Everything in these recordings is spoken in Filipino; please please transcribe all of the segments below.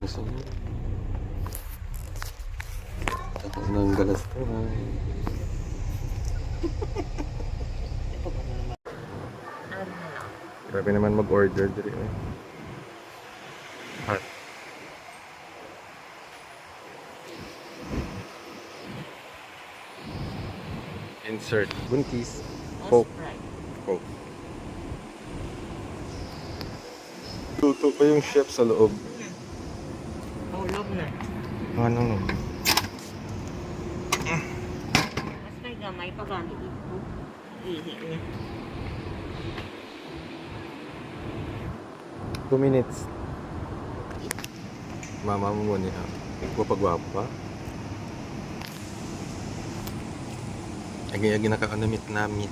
Ako ng galas ko. Grabe naman mag-order dito. Insert buntis. Coke. Coke. Luto pa yung chef sa loob. Mahulog na. Ano no? Mas may gamay pa gamit ito. Ihi niya. 2 minutes. Mama mo muna ha. Gwapo pa. Agi-agi nakakanamit-namit.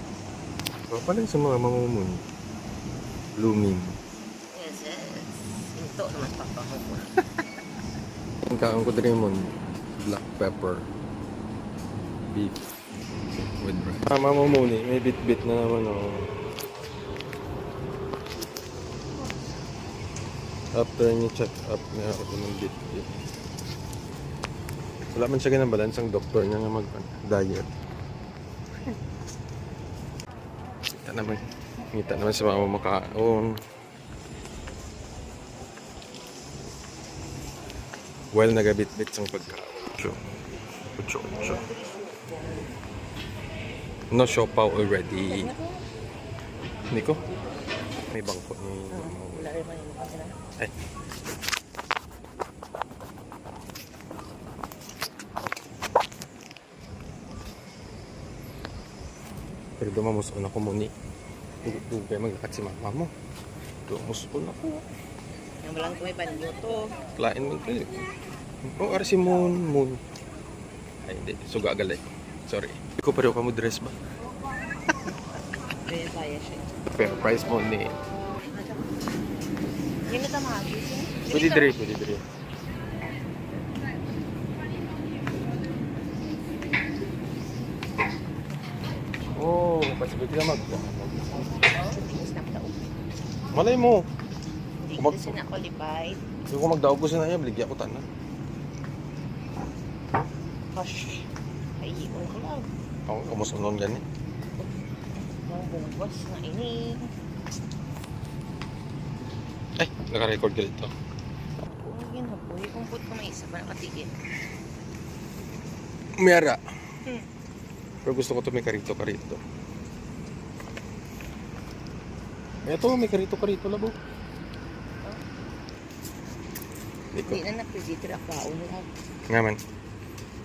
So, pala yung sa mga mamumon. Blooming. Yes, yes. Ito naman papaho ko. Ang kaon ko din mo, black pepper. Beef. With rice. Mama mo muna, may bit-bit na naman oh. After niya check up, may ako ng bit-bit. Wala man siya ganang balance ang doktor niya nga mag-diet. Ngita naman sa mama makaon. Well, nagabit-bit sang pagkaon. Ucho. No siopaw already. Niko? May bangko ni mama. Ay. Pero dumamuso na ko muni. Dugay maglakat si mama mo. Dumamuso ko na ko. Yung walang may panyo to. Klain mo ito. Oh, ara si Moon. Ay, hindi. Suga agalay. Sorry. Hindi ko pareho ka mo dress ba? Kaya kaya siya. Pero price mo ni. Yun na tamagi. Pwede dire. Oh, pasibig ka mag. Malay mo. Hindi Kumag- kasi na-qualified. Kung magdaog ko sa naya, baligya ko tanan. Hush. Kaiiwan ko lang. Ako kumusunon gani. Mga bungwas na ini. Ay, naka-record ka dito. Huwag yun hapoy. Kung put ko may isa pa nakatigil. Miyara. Pero gusto ko ito may karito. Ito, may karito labo. Hindi na na-predator ako. Nga man.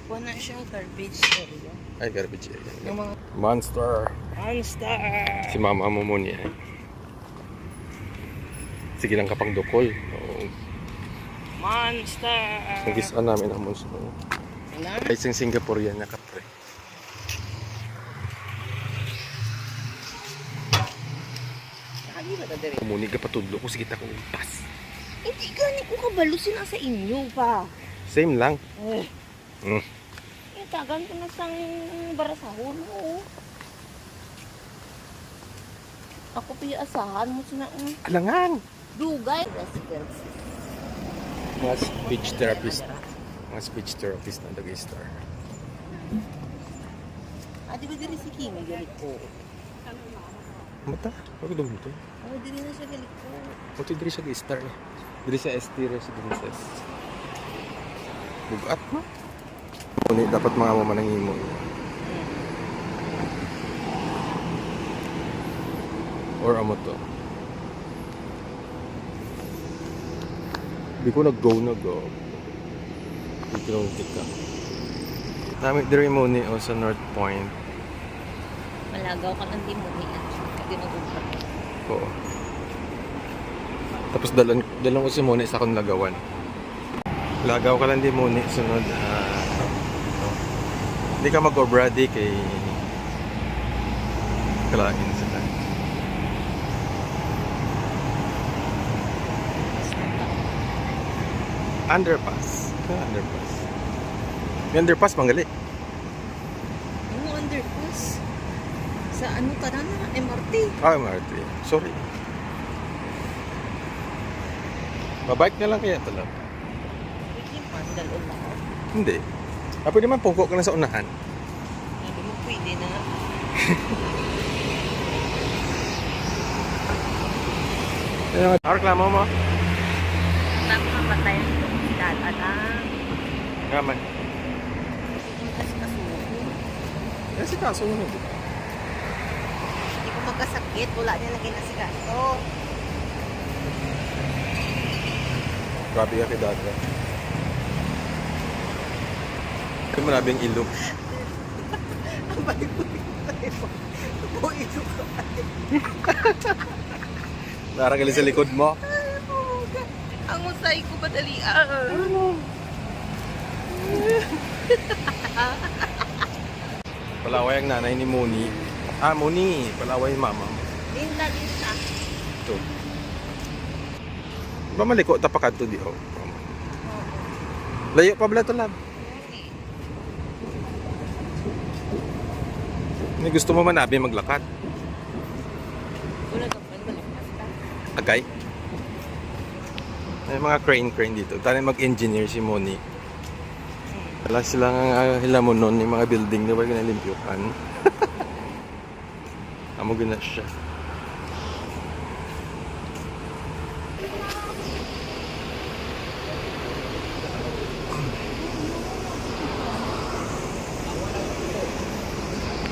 Kuha na siya garbage area. Ay, garbage area. Yung mga Monster. monster. Si mama mo muna yan. Sige lang kapang dukol. Oo. Monster. Ang gisa namin ang monster. Wala. Ay, isang Singaporean na kapre. Nakagi ba ta dire? Kumuni ka patudlo ko. Sige ta ko upas. Hindi gani ko kabalusin na sa inyo pa. Same lang. Mm. Tagan ko na sang barasahon mo. Ako piasahan mo sina Alangan. dugay. Residence. Mga speech therapist. Na nag-star. Di ba diri si Kimi galit ko? Mata? Ako doon dito. Diri na siya galit ko. Buti diri siya nag-star. Diri sa ST Residences. Bugat mo. Ngunit dapat mga mamanang imo. Or amo to. Hindi ko nag-go. Dito lang tika. Namin diri mo ni sa North Point. Malagaw ka ng timunian. Hindi nag-umpap. Oo. Tapos dalan ko si Moni sa akong lagawan. Lagaw ka lang di Moni. Sunod. Hindi ka mag-obra di kay kalain sila. Underpass. May underpass manggali. Ano underpass? Sa ano ka na MRT? MRT. Sorry. Mabike na lang kaya talaga. naman, dalawang ako. Hindi. Pwede man pungko ka lang sa unahan. Sabi mo, pwede na. Reklamo mo? Napakamatay ng data na. Gaman. Hindi kasi kasuko. Kasi kaso mo hindi. Hindi ko magkasakit. Wala niya lagay na sikaso. Grabe ka kay Dada. Ito maraming ilog. Ang balik-balik tayo. Buito ka pa. Naragali sa likod mo. Ang usay ko badalian. Palaway ang nanay ni Moni. Moni. Palaway yung mama mo. Linda. Ito. Ba maliko tapakan to di oh. Layo pa bala to lab. Ni gusto mo manabi maglakad. Wala ka pa balikas ka. Agay. May mga crane dito. Tani mag-engineer si Moni. Wala silang hilamon nun yung mga building na wala ginalimpyukan. Amo gina siya.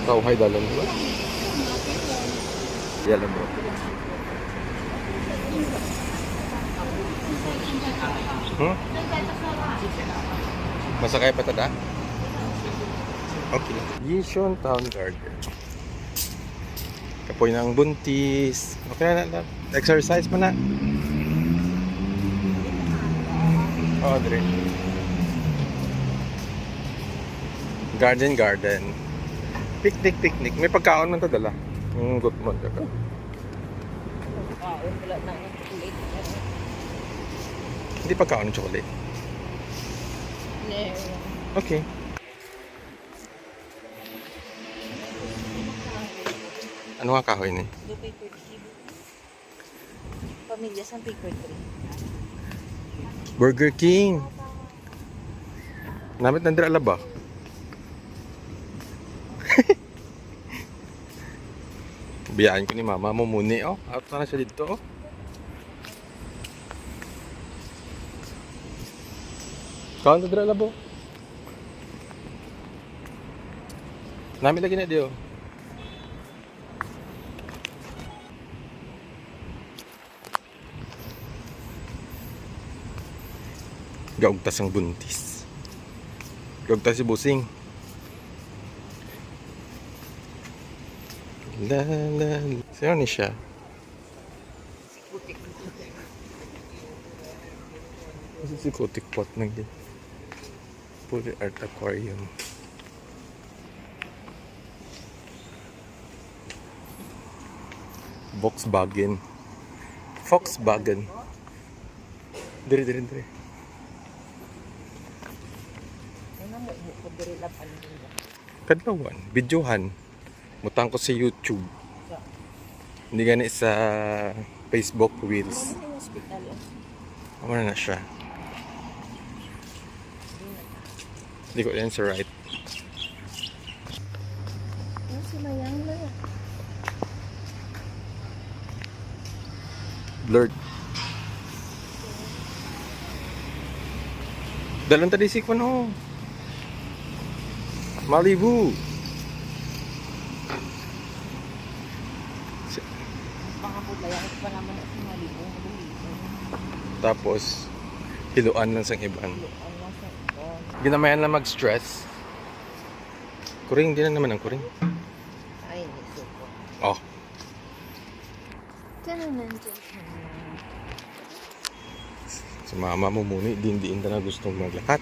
Kauhay dalan mo. Yalan mo. Masakay pa tada? Okay. Yishon Town Garden. Kapoy ng buntis. Okay na. Exercise mo na. Oh, dire. Garden. Picnic. May pagkaon man to dala. Yung gut mo. Wala na ang chocolate. Hindi pagkaon ng chocolate. Okay. Ano nga kahoy ni? Do paper tree. Pamilya sa paper tree. Burger King. Namit nandira alaba. Biyaan ko ni mama mo muni oh. Out na siya dito oh. Kaon nandira alabo. Namit lagi na diyo. Gaugtas ang buntis. Gaugtas si busing. La. Sino ni siya? Si Kutik Pot nang din. Puri Art Aquarium. Volkswagen. Dire. Ano mo ko diri lapan nila. Kadlawan, videohan. Mutang ko sa YouTube. Hindi gani sa Facebook Reels. Ano hospital? Ano na siya? Hindi ko yan sa right. Ano si Mayang na? Blurred. Dalan tadi si Kwano. Malibu. Baka po Mayang pa naman si Malibu. Tapos, hiluan lang sang iban. Ano sa ito? Ginamayan lang mag-stress. Kuring, di na naman ang kuring. Ay, nisuko. Oh, Tananan. si mama mo muna, diin na gustong maglakad.